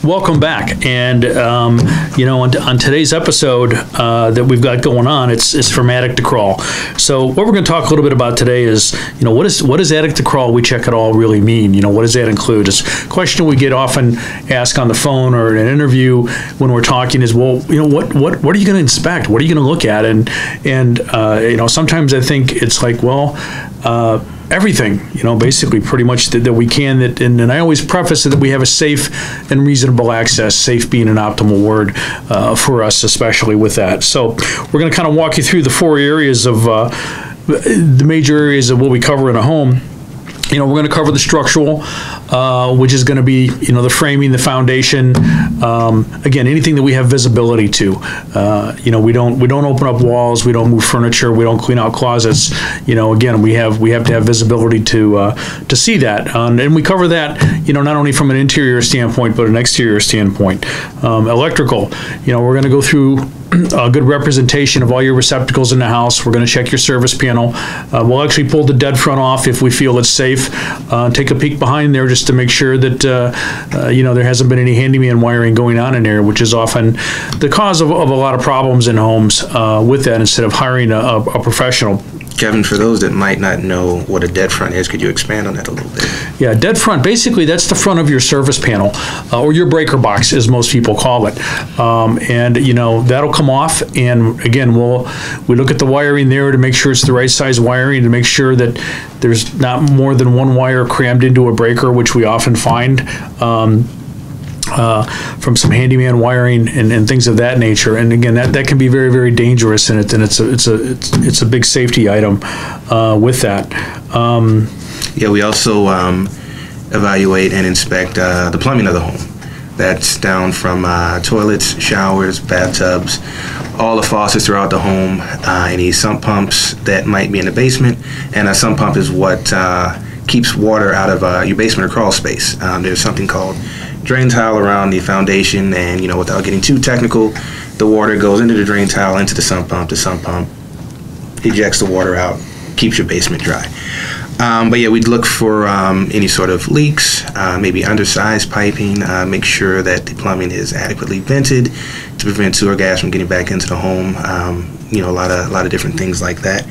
Welcome back. And, on today's episode that we've got going on, it's from attic to crawl. So what we're going to talk a little bit about today is, what is attic to crawl? We check it all really mean. What does that include? It's a question we get often asked on the phone or in an interview when we're talking is, well, what are you going to inspect? What are you going to look at? And sometimes I think it's like, well, everything, basically pretty much that we can. And I always preface it that we have a safe and reasonable access, safe being an optimal word for us, especially with that. So we're going to kind of walk you through the four areas of the major areas of what we cover in a home. We're going to cover the structural, which is going to be, the framing, the foundation. Again, anything that we have visibility to. We don't open up walls. We don't move furniture. We don't clean out closets. Again, we have to have visibility to see that. And we cover that, not only from an interior standpoint but an exterior standpoint. Electrical. We're going to go through a good representation of all your receptacles in the house. We're going to check your service panel. We'll actually pull the dead front off if we feel it's safe. Take a peek behind there just to make sure that there hasn't been any handyman wiring going on in there, which is often the cause of a lot of problems in homes with that, instead of hiring a professional. Kevin, for those that might not know what a dead front is, could you expand on that a little bit? Yeah, dead front, basically that's the front of your service panel, or your breaker box, as most people call it. That'll come off, and again, we look at the wiring there to make sure it's the right size wiring, to make sure that there's not more than one wire crammed into a breaker, which we often find from some handyman wiring and things of that nature. And again, that can be very, very dangerous, and it's a big safety item with that. We also evaluate and inspect the plumbing of the home. That's down from toilets, showers, bathtubs, all the faucets throughout the home, any sump pumps that might be in the basement. And a sump pump is what keeps water out of your basement or crawl space. There's something called drain tile around the foundation, and without getting too technical, the water goes into the drain tile, into the sump pump. The sump pump ejects the water out, keeps your basement dry. We'd look for any sort of leaks, maybe undersized piping, make sure that the plumbing is adequately vented to prevent sewer gas from getting back into the home. A lot of different things like that.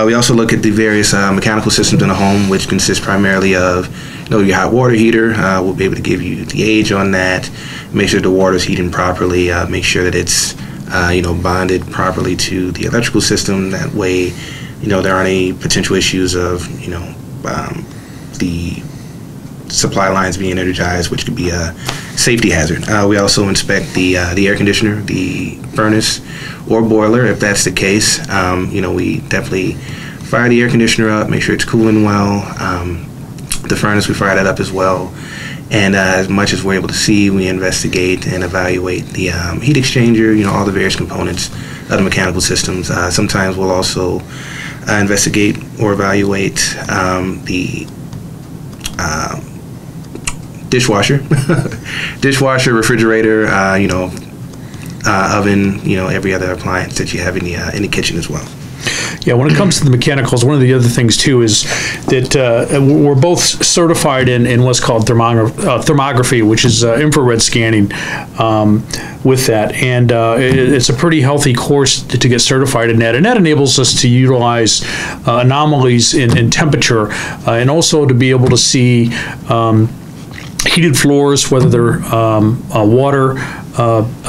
We also look at the various mechanical systems in the home, which consist primarily of your hot water heater. We'll be able to give you the age on that, make sure the water's heating properly, make sure that it's bonded properly to the electrical system. That way, there aren't any potential issues of the supply lines being energized, which could be a safety hazard. We also inspect the air conditioner, the furnace, or boiler. If that's the case, we definitely fire the air conditioner up, make sure it's cooling well. The furnace, we fire that up as well. And as much as we're able to see, we investigate and evaluate the heat exchanger, all the various components of the mechanical systems. Sometimes we'll also investigate or evaluate the dishwasher, refrigerator, oven, every other appliance that you have in the kitchen as well. Yeah, when it comes to the mechanicals, one of the other things too is that we're both certified in what's called thermography, which is infrared scanning with that. And it's a pretty healthy course to get certified in that. And that enables us to utilize anomalies in temperature and also to be able to see heated floors, whether they're water,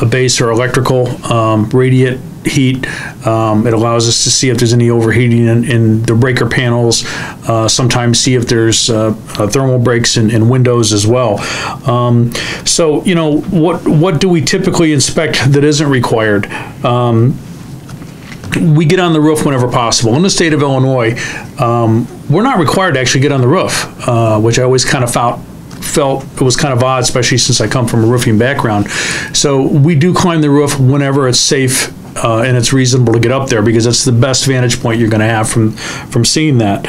base, or electrical, radiant heat. It allows us to see if there's any overheating in the breaker panels, sometimes see if there's thermal breaks in windows as well. So what do we typically inspect that isn't required? We get on the roof whenever possible. In the state of Illinois, we're not required to actually get on the roof, which I always kind of felt it was kind of odd, especially since I come from a roofing background. So we do climb the roof whenever it's safe and it's reasonable to get up there, because it's the best vantage point you're going to have from seeing that.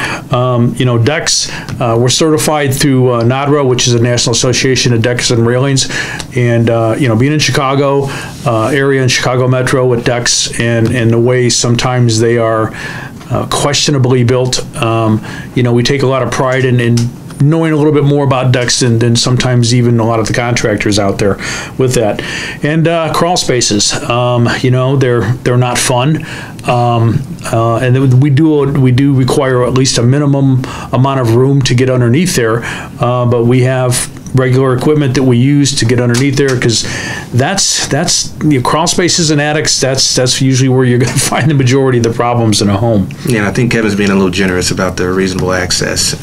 Decks, we're certified through NADRA, which is a National Association of Decks and Railings, and being in Chicago area and Chicago Metro with decks and the way sometimes they are questionably built, we take a lot of pride in knowing a little bit more about ducts than sometimes even a lot of the contractors out there with that. And crawl spaces, they're not fun. And we do require at least a minimum amount of room to get underneath there, but we have regular equipment that we use to get underneath there, because that's crawl spaces and attics. That's usually where you're going to find the majority of the problems in a home. Yeah, and I think Kevin's being a little generous about the reasonable access.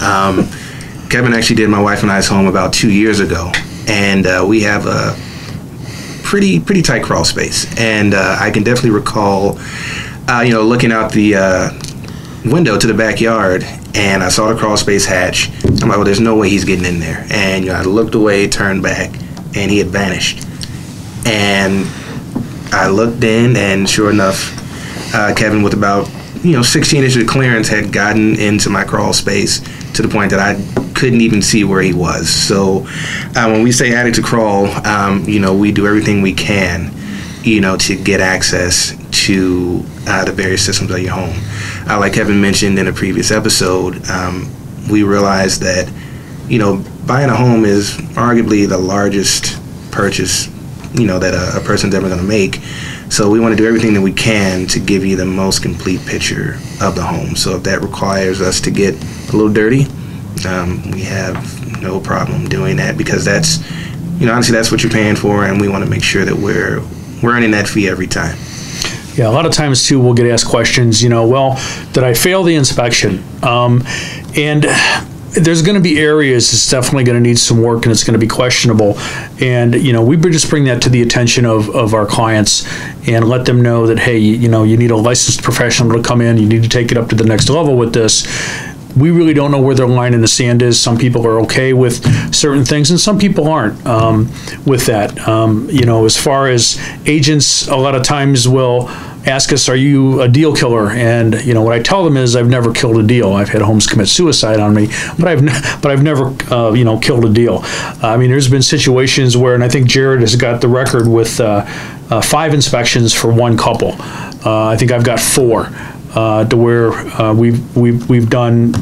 Kevin actually did my wife and I's home about 2 years ago, and we have a pretty tight crawl space, and I can definitely recall, looking out the window to the backyard, and I saw the crawl space hatch. I'm like, well, there's no way he's getting in there. And I looked away, turned back, and he had vanished. And I looked in, and sure enough, Kevin, with about 16 inches of clearance, had gotten into my crawl space to the point that I couldn't even see where he was. So when we say attic to crawl, we do everything we can, to get access to the various systems of your home. Like Kevin mentioned in a previous episode, we realized that, buying a home is arguably the largest purchase, that a person's ever going to make. So we want to do everything that we can to give you the most complete picture of the home. So if that requires us to get a little dirty, we have no problem doing that, because that's, honestly, that's what you're paying for, and we want to make sure that we're earning that fee every time. Yeah, a lot of times too, we'll get asked questions, well, did I fail the inspection? And there's going to be areas that's definitely going to need some work, and it's going to be questionable. And, we just bring that to the attention of our clients and let them know that, hey, you need a licensed professional to come in. You need to take it up to the next level with this. We really don't know where their line in the sand is. Some people are okay with certain things, and some people aren't with that. As far as agents, a lot of times will ask us, are you a deal killer? And, what I tell them is I've never killed a deal. I've had homes commit suicide on me, but I've never, killed a deal. There's been situations where, and I think Jared has got the record with 5 inspections for one couple. I think I've got 4. To where we've done,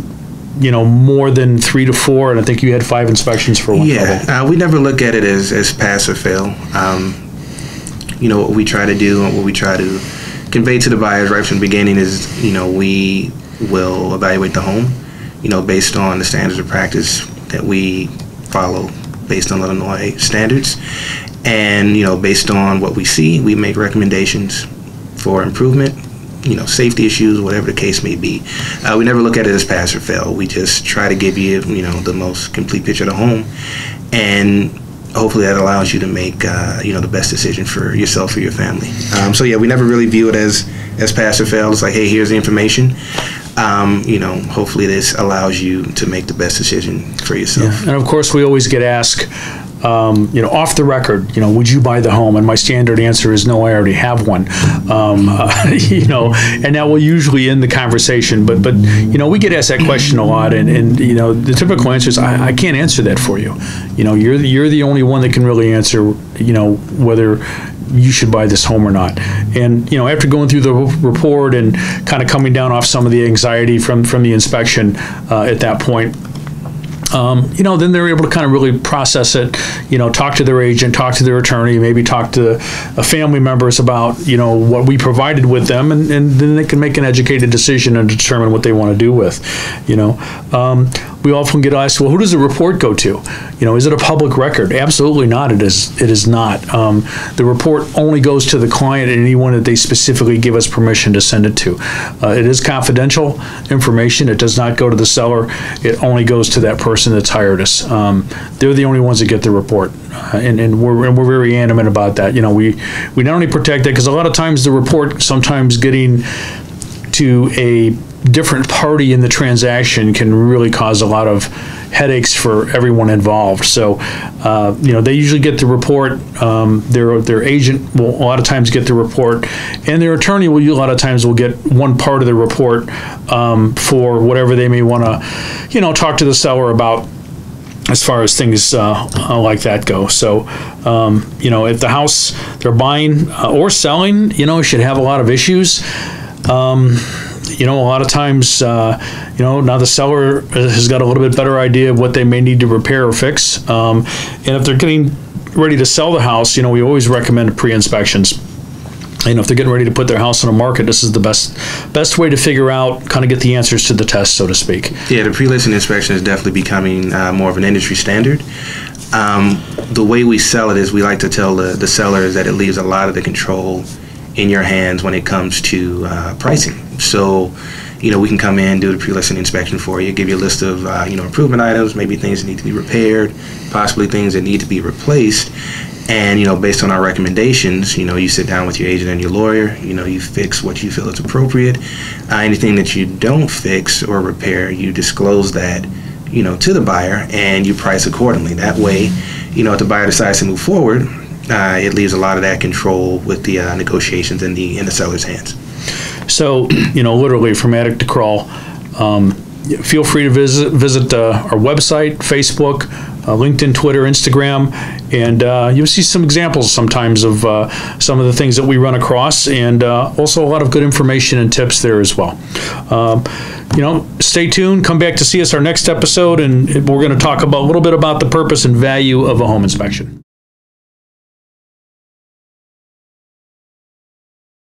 more than 3 to 4, and I think you had 5 inspections for one couple. We never look at it as pass or fail. What we try to do and what we try to convey to the buyers right from the beginning is, we will evaluate the home, based on the standards of practice that we follow based on Illinois standards, and based on what we see, we make recommendations for improvement. Safety issues, whatever the case may be. We never look at it as pass or fail. We just try to give you, the most complete picture of the home, and hopefully that allows you to make, the best decision for yourself or your family. We never really view it as pass or fail. It's like, hey, here's the information. Hopefully this allows you to make the best decision for yourself. Yeah. And of course, we always get asked, off the record, would you buy the home? And my standard answer is no, I already have one. And that will usually end the conversation. But we get asked that question a lot, and the typical answer is I can't answer that for you. You're the only one that can really answer, whether you should buy this home or not. And after going through the report and kind of coming down off some of the anxiety from the inspection at that point, then they're able to kind of really process it, talk to their agent, talk to their attorney, maybe talk to family members about, what we provided with them, and then they can make an educated decision and determine what they want to do with, We often get asked, well, who does the report go to? Is it a public record? Absolutely not. It is not. The report only goes to the client and anyone that they specifically give us permission to send it to. It is confidential information. It does not go to the seller. It only goes to that person that's hired us. They're the only ones that get the report, and we're very adamant about that. We not only protect that, because a lot of times the report sometimes getting to a different party in the transaction can really cause a lot of headaches for everyone involved. So, they usually get the report. Their agent will a lot of times get the report, and their attorney will a lot of times will get one part of the report for whatever they may want to, talk to the seller about, as far as things like that go. So, if the house they're buying or selling, should have a lot of issues, a lot of times, now the seller has got a little bit better idea of what they may need to repair or fix. And if they're getting ready to sell the house, we always recommend pre-inspections. If they're getting ready to put their house on the market, this is the best way to figure out, kind of get the answers to the test, so to speak. Yeah, the pre-listing inspection is definitely becoming more of an industry standard. The way we sell it is we like to tell the sellers that it leaves a lot of the control in your hands when it comes to pricing. So, we can come in, do the pre-listing inspection for you, give you a list of, improvement items, maybe things that need to be repaired, possibly things that need to be replaced. And, based on our recommendations, you sit down with your agent and your lawyer, you fix what you feel is appropriate. Anything that you don't fix or repair, you disclose that, to the buyer, and you price accordingly. That way, if the buyer decides to move forward, it leaves a lot of that control with the negotiations in the seller's hands. So, literally from attic to crawl, feel free to visit our website, Facebook, LinkedIn, Twitter, Instagram, and you'll see some examples sometimes of some of the things that we run across, and also a lot of good information and tips there as well. Stay tuned. Come back to see us our next episode, and we're going to talk a little bit about the purpose and value of a home inspection.